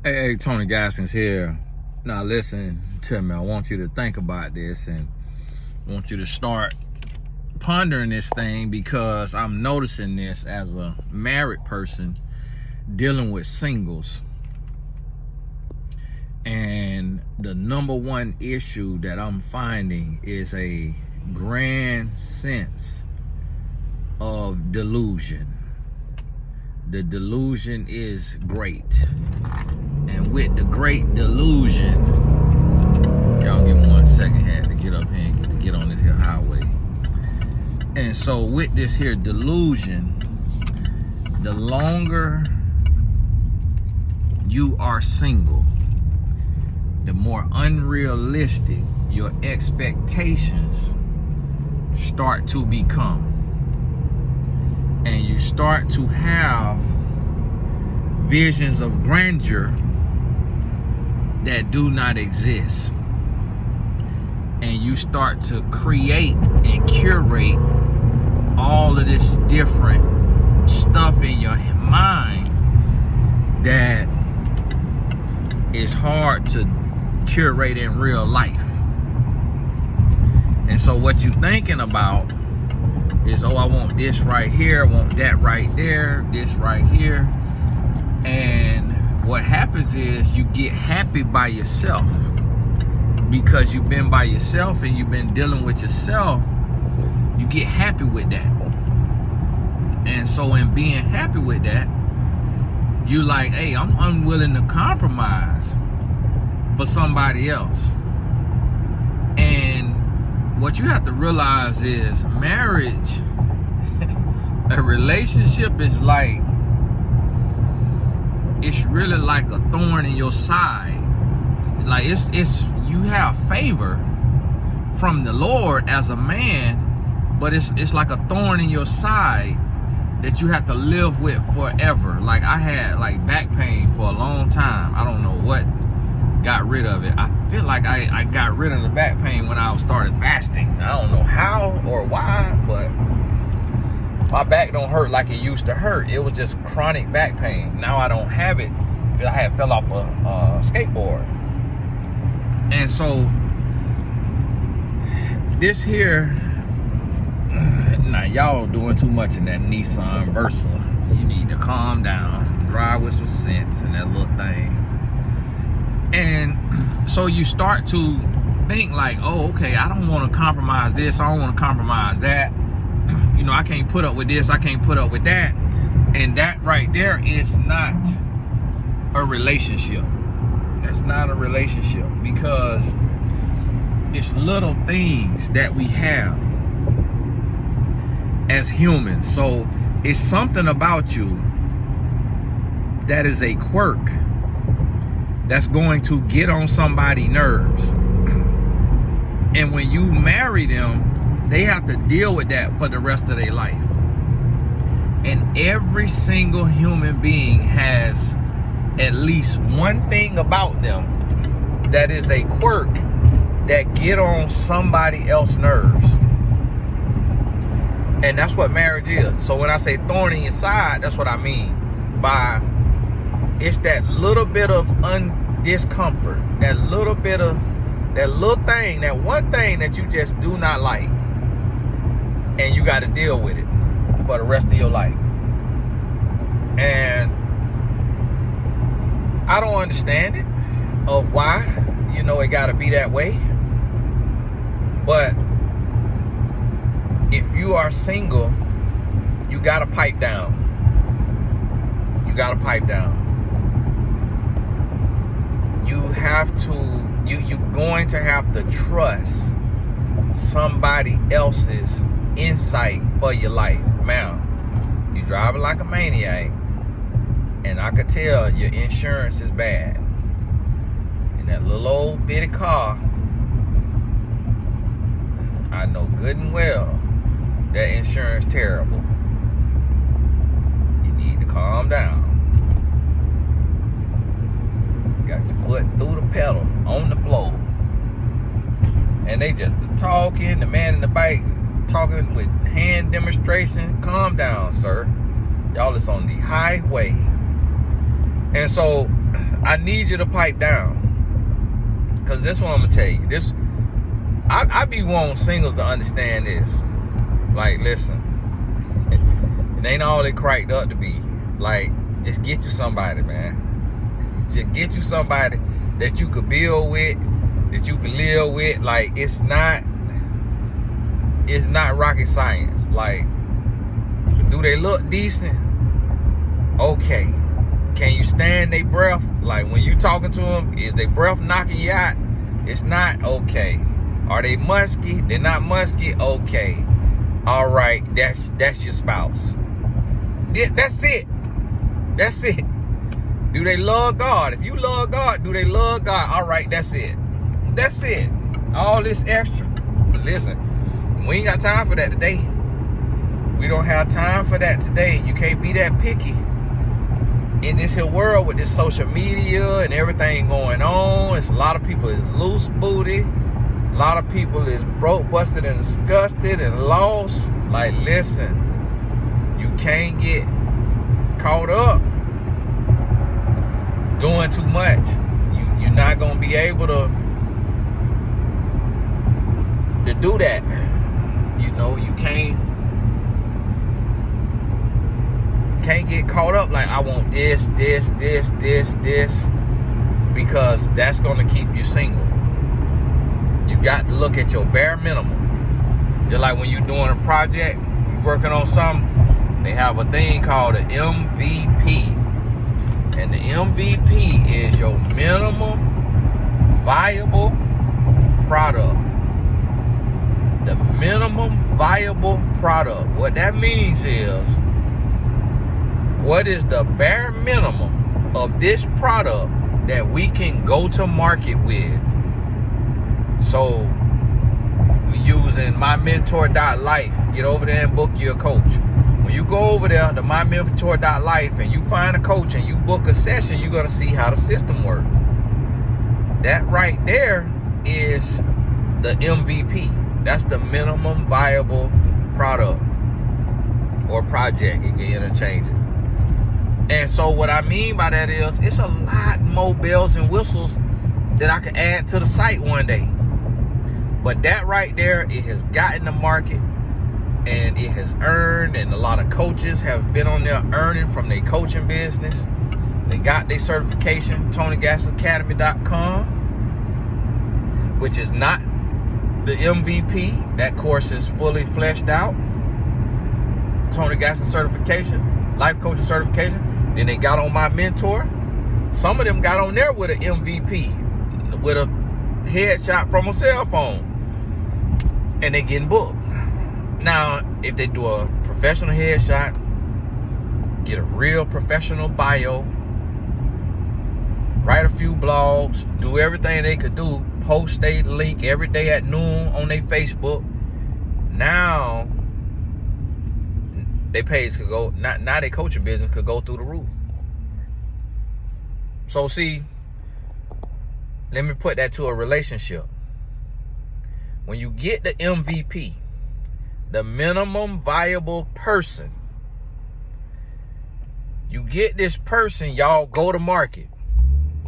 Hey, Tony Gaskins here. Now listen to me. I want you to think about this and I want you to start pondering this thing, because I'm noticing this as a married person dealing with singles. And the number one issue that I'm finding is a grand sense of delusion. The delusion is great. And with the great delusion, y'all give me 1 second, had to get up here and get on this here highway. And so with this here delusion, the longer you are single, the more unrealistic your expectations start to become. And you start to have visions of grandeur that do not exist. And you start to create and curate all of this different stuff in your mind that is hard to curate in real life. And so what you're thinking about is, oh, I want this right here, I want that right there, this right here. And what happens is you get happy by yourself, because you've been by yourself and you've been dealing with yourself. You get happy with that. And so in being happy with that, you like, hey, I'm unwilling to compromise for somebody else. And what you have to realize is marriage, a relationship is like, it's really like a thorn in your side. Like it's you have favor from the Lord as a man, but it's like a thorn in your side that you have to live with forever. Like I had like back pain for a long time. I don't know what got rid of it. I feel like I got rid of the back pain when I started fasting. I don't know how or why, but my back don't hurt like it used to hurt. It was just chronic back pain. Now I don't have it because I had fell off a skateboard. And so this here, now y'all doing too much in that Nissan Versa. You need to calm down, drive with some sense in that little thing. And so you start to think like, oh, okay, I don't want to compromise this, I don't want to compromise that. You know, I can't put up with this, I can't put up with that. And that right there is not a relationship. That's not a relationship, because it's little things that we have as humans. So it's something about you that is a quirk that's going to get on somebody's nerves. And when you marry them, they have to deal with that for the rest of their life. And every single human being has at least one thing about them that is a quirk that get on somebody else's nerves. And that's what marriage is. So when I say thorn in your side, that's what I mean by, it's that little bit of discomfort, that little bit of, that little thing, that one thing that you just do not like. And you got to deal with it for the rest of your life. And I don't understand it, of why, you know, it got to be that way. But if you are single, you got to pipe down. You got to pipe down. You have to, you're going to have to trust somebody else's insight for your life. Now, you driving like a maniac, and I could tell your insurance is bad. In that little old bitty car, I know good and well that insurance terrible. You need to calm down. Got your foot through the pedal on the floor, and they just talking. The man in the bike talking with hand demonstration. Calm down, sir. Y'all is on the highway. And so I need you to pipe down. Because this one I'm gonna tell you. This I be wanting singles to understand this. Like, listen, it ain't all it cracked up to be. Like, just get you somebody, man. Just get you somebody that you could build with, that you could live with. Like, it's not rocket science. Like, do they look decent? Okay. Can you stand their breath? Like, when you talking to them, is their breath knocking you out? It's not? Okay. Are they musky? They're not musky? Okay. All right. That's your spouse. That's it. That's it. Do they love God? If you love God, do they love God? All right. That's it. That's it. All this extra. But listen, we ain't got time for that today. We don't have time for that today. You can't be that picky. In this here world with this social media and everything going on, it's a lot of people is loose booty. A lot of people is broke, busted, and disgusted and lost. Like, listen, you can't get caught up doing too much. You're not gonna be able to do that. You know, you can't get caught up like, I want this, because that's gonna keep you single. You got to look at your bare minimum. Just like when you're doing a project, you're working on something, they have a thing called an MVP. And the MVP is your minimum viable product. The minimum viable product. What that means is, what is the bare minimum of this product that we can go to market with? So we're using mymentor.life. Get over there and book you a coach. When you go over there to mymentor.life and you find a coach and you book a session, you're going to see how the system works. That right there is the MVP. That's the minimum viable product or project. You can interchange it. And so what I mean by that is, it's a lot more bells and whistles that I can add to the site one day. But that right there, it has gotten the market and it has earned, and a lot of coaches have been on there earning from their coaching business. They got their certification, TonyGassAcademy.com, which is not the MVP. That course is fully fleshed out. Tony Gasson certification, life coaching certification. Then they got on my mentor. Some of them got on there with an MVP, with a headshot from a cell phone, and they getting booked. Now, if they do a professional headshot, get a real professional bio, write a few blogs, do everything they could do, post a link every day at noon on their Facebook, now their page could go, now their coaching business could go through the roof. So see, let me put that to a relationship. When you get the MVP, the minimum viable person, you get this person, y'all go to market,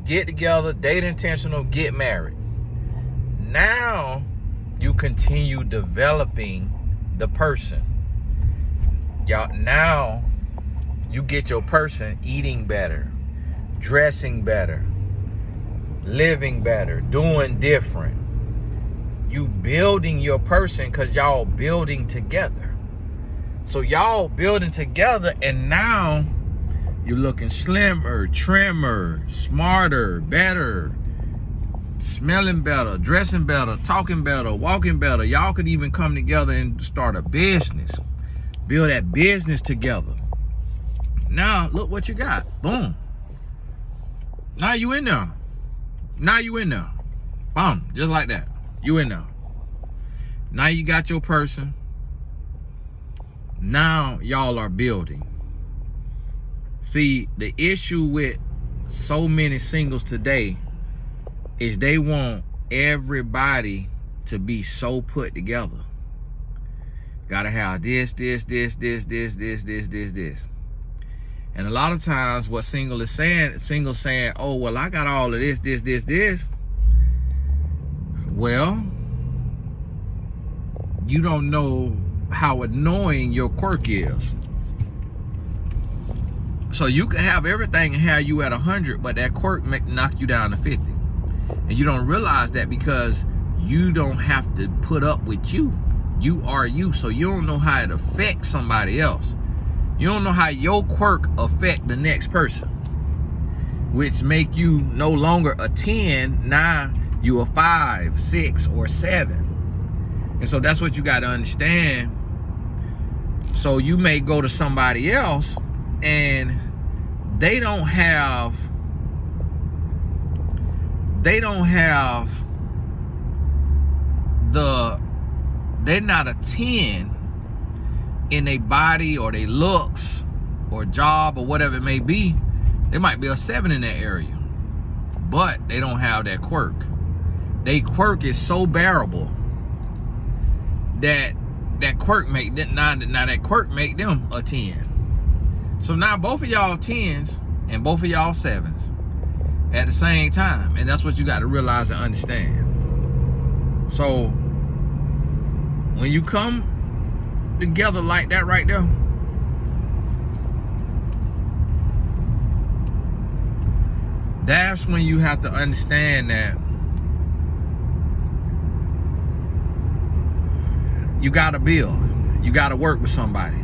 get together, date intentional, get married. Now you continue developing the person. Y'all, now you get your person eating better, dressing better, living better, doing different. You building your person because y'all building together. So y'all building together, and now you're looking slimmer, trimmer, smarter, better, smelling better, dressing better, talking better, walking better. Y'all could even come together and start a business. Build that business together. Now, look what you got. Boom. Now you in there. Now you in there. Boom. Just like that. You in there. Now you got your person. Now y'all are building. See, the issue with so many singles today is they want everybody to be so put together. Gotta have this. And a lot of times what single saying, oh, well, I got all of this. Well, you don't know how annoying your quirk is. So you can have everything and have you at 100, but that quirk may knock you down to 50. And you don't realize that because you don't have to put up with you. You are you, so you don't know how it affects somebody else. You don't know how your quirk affect the next person, which make you no longer a 10, now you a 5, 6, or 7. And so that's what you got to understand. So you may go to somebody else and they don't have they're not a 10 in their body or their looks or job or whatever it may be. They might be a 7 in that area, but they don't have that quirk. They quirk is so bearable that quirk make that now that quirk make them a 10. So now both of y'all 10s and both of y'all 7s at the same time, and that's what you got to realize and understand. So when you come together like that right there, that's when you have to understand that you gotta build, you gotta work with somebody.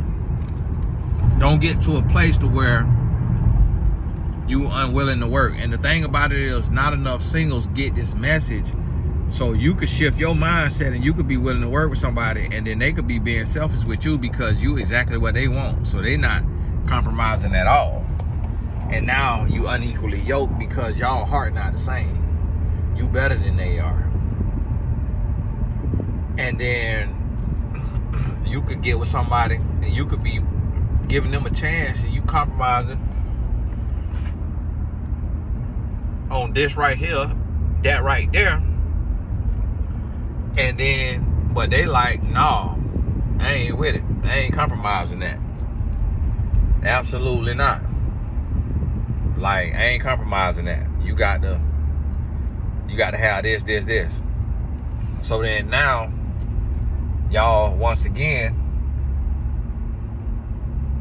Don't get to a place to where you unwilling to work. And the thing about it is, not enough singles get this message. So you could shift your mindset and you could be willing to work with somebody, and then they could be being selfish with you because you exactly what they want. So they're not compromising at all. And now you unequally yoked because y'all heart not the same. You better than they are. And then you could get with somebody and you could be giving them a chance and you compromising on this right here, that right there. And then, but they like, no, I ain't with it. I ain't compromising that. Absolutely not. Like, I ain't compromising that. You got to have this. So then now, y'all once again,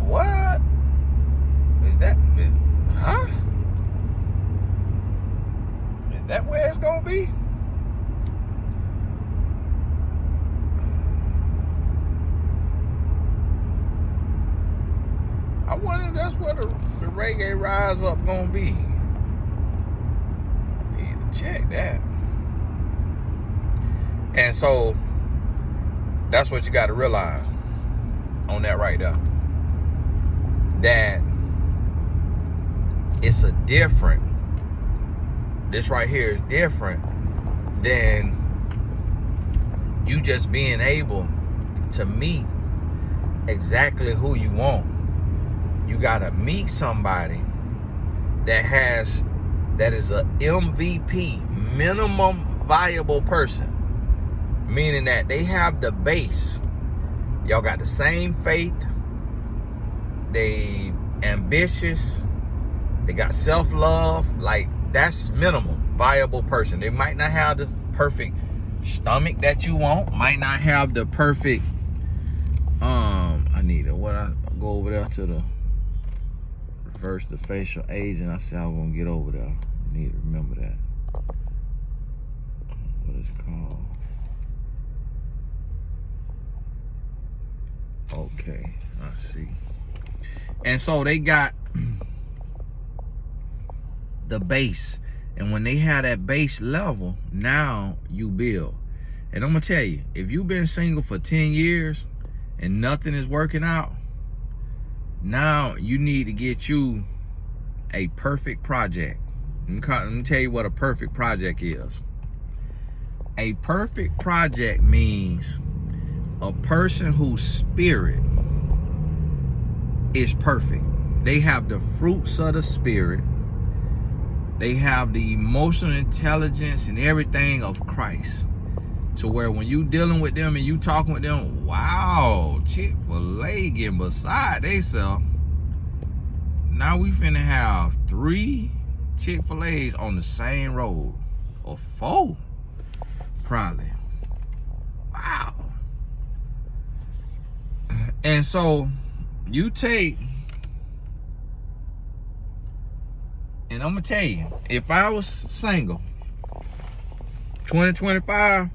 what is that? Huh? Is that where it's gonna be? I wonder if that's where the reggae rise up gonna be. I need to check that. And so that's what you got to realize on that right there. That it's a different, this right here is different than you just being able to meet exactly who you want. You gotta meet somebody that is a MVP, minimum viable person, meaning that they have the base. Y'all got the same faith. They ambitious. They got self-love. Like, that's minimum viable person. They might not have the perfect stomach that you want. Might not have the perfect. I go over there to the reverse the facial age, and I said I'm gonna get over there. I need to remember that. What it's called? Okay, I see. And so they got the base, and when they have that base level, now you build. And I'm gonna tell you, if you've been single for 10 years and nothing is working out, now you need to get you a perfect project. Let me tell you what a perfect project is. A perfect project means a person whose spirit is perfect. They have the fruits of the spirit. They have the emotional intelligence and everything of Christ. To where when you dealing with them and you talking with them, wow, Chick-fil-A getting beside theyself. Now we finna have 3 Chick-fil-A's on the same road. Or 4, probably. Wow. And so you take, and I'm gonna tell you, if I was single, 2025,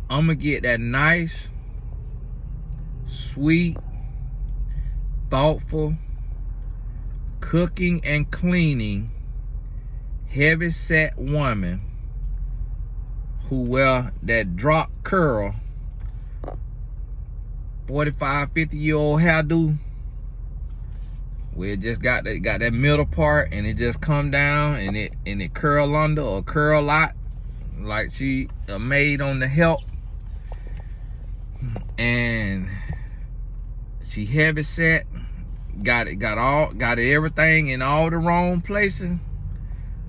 I'm gonna get that nice, sweet, thoughtful, cooking and cleaning, heavy set woman who wear that drop curl 45, 50-year-old hairdo, where it just got that middle part and it just come down and it curl under or curl out like she a maid on the help, and she heavy set, got everything in all the wrong places,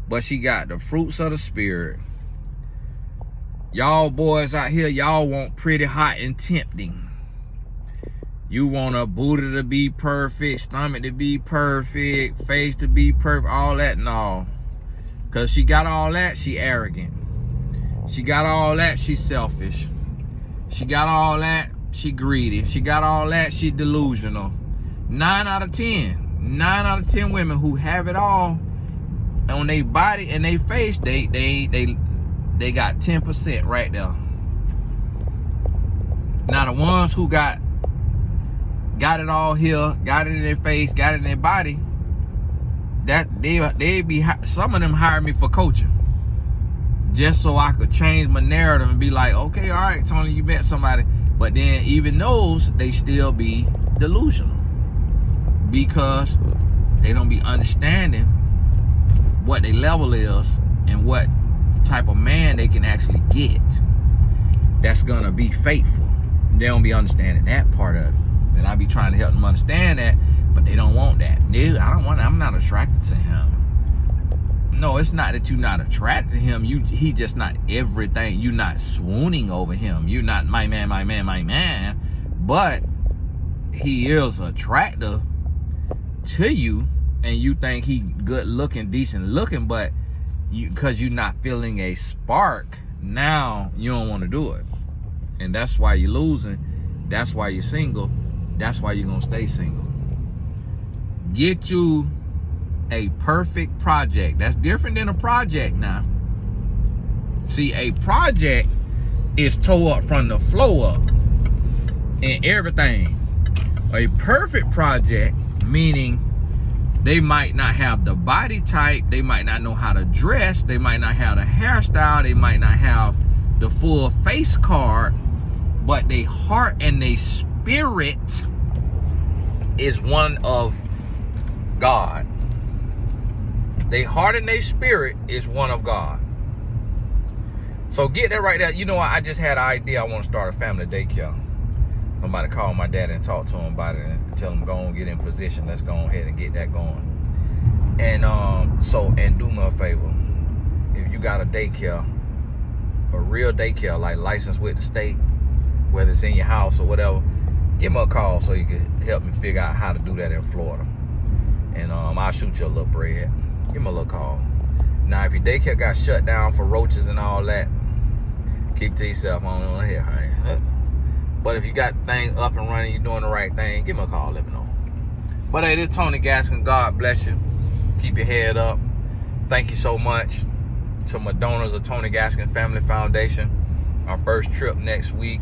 but she got the fruits of the spirit. Y'all boys out here, y'all want pretty, hot, and tempting. You want a booty to be perfect, stomach to be perfect, face to be perfect, all that. No. Because she got all that, she arrogant. She got all that, she selfish. She got all that, she greedy. She got all that, she delusional. 9 out of 10 women who have it all on their body and their face, they got 10% right there. Now the ones who got it all here, got it in their face, got it in their body, that they be, some of them hire me for coaching, just so I could change my narrative and be like, okay, all right, Tony, you met somebody. But then even those, they still be delusional, because they don't be understanding what their level is and what type of man they can actually get that's gonna be faithful. They don't be understanding that part of it. And I be trying to help them understand that, but they don't want that. Dude, I'm not attracted to him. No, it's not that you're not attracted to him. He just not everything. You're not swooning over him. You're not my man, my man, my man. But he is attractive to you, and you think he good looking, decent looking, but because you're not feeling a spark, now you don't want to do it. And that's why you're losing. That's why you're single. That's why you're gonna stay single. Get you a perfect project. That's different than a project now. See, a project is tore up from the flow up and everything. A perfect project, meaning they might not have the body type, they might not know how to dress, they might not have the hairstyle, they might not have the full face card, but their heart and their spirit is one of God. Their heart and their spirit is one of God. So get that right there. You know what? I just had an idea. I want to start a family daycare. Somebody call my dad and talk to him about it and tell him, go on, get in position. Let's go ahead and get that going. And and do me a favor. If you got a daycare, a real daycare, like licensed with the state, whether it's in your house or whatever, give me a call so you can help me figure out how to do that in Florida. And I'll shoot you a little bread. Give me a little call. Now, if your daycare got shut down for roaches and all that, keep it to yourself. I don't want to hear, right? But if you got things up and running, you're doing the right thing, give me a call, let me know. But hey, this is Tony Gaskin. God bless you. Keep your head up. Thank you so much to my donors of Tony Gaskin Family Foundation. Our first trip next week.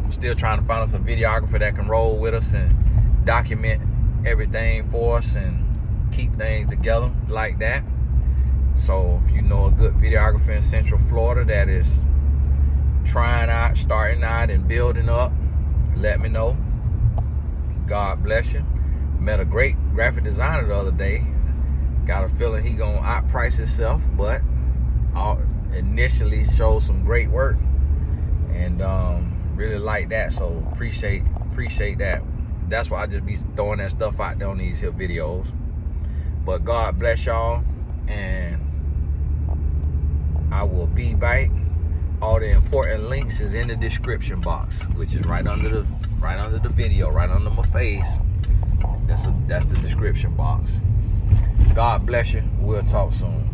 Still trying to find us a videographer that can roll with us and document everything for us and keep things together like that. So if you know a good videographer in Central Florida that is trying out, starting out, and building up, let me know. God bless you. Met a great graphic designer the other day. Got a feeling he gonna outprice himself, but initially showed some great work, and really like that. So appreciate that. That's why I just be throwing that stuff out there on these here videos. But God bless y'all, and I will be back. All the important links is in the description box, which is right under the video, right under my face. That's the description box. God bless you. We'll talk soon.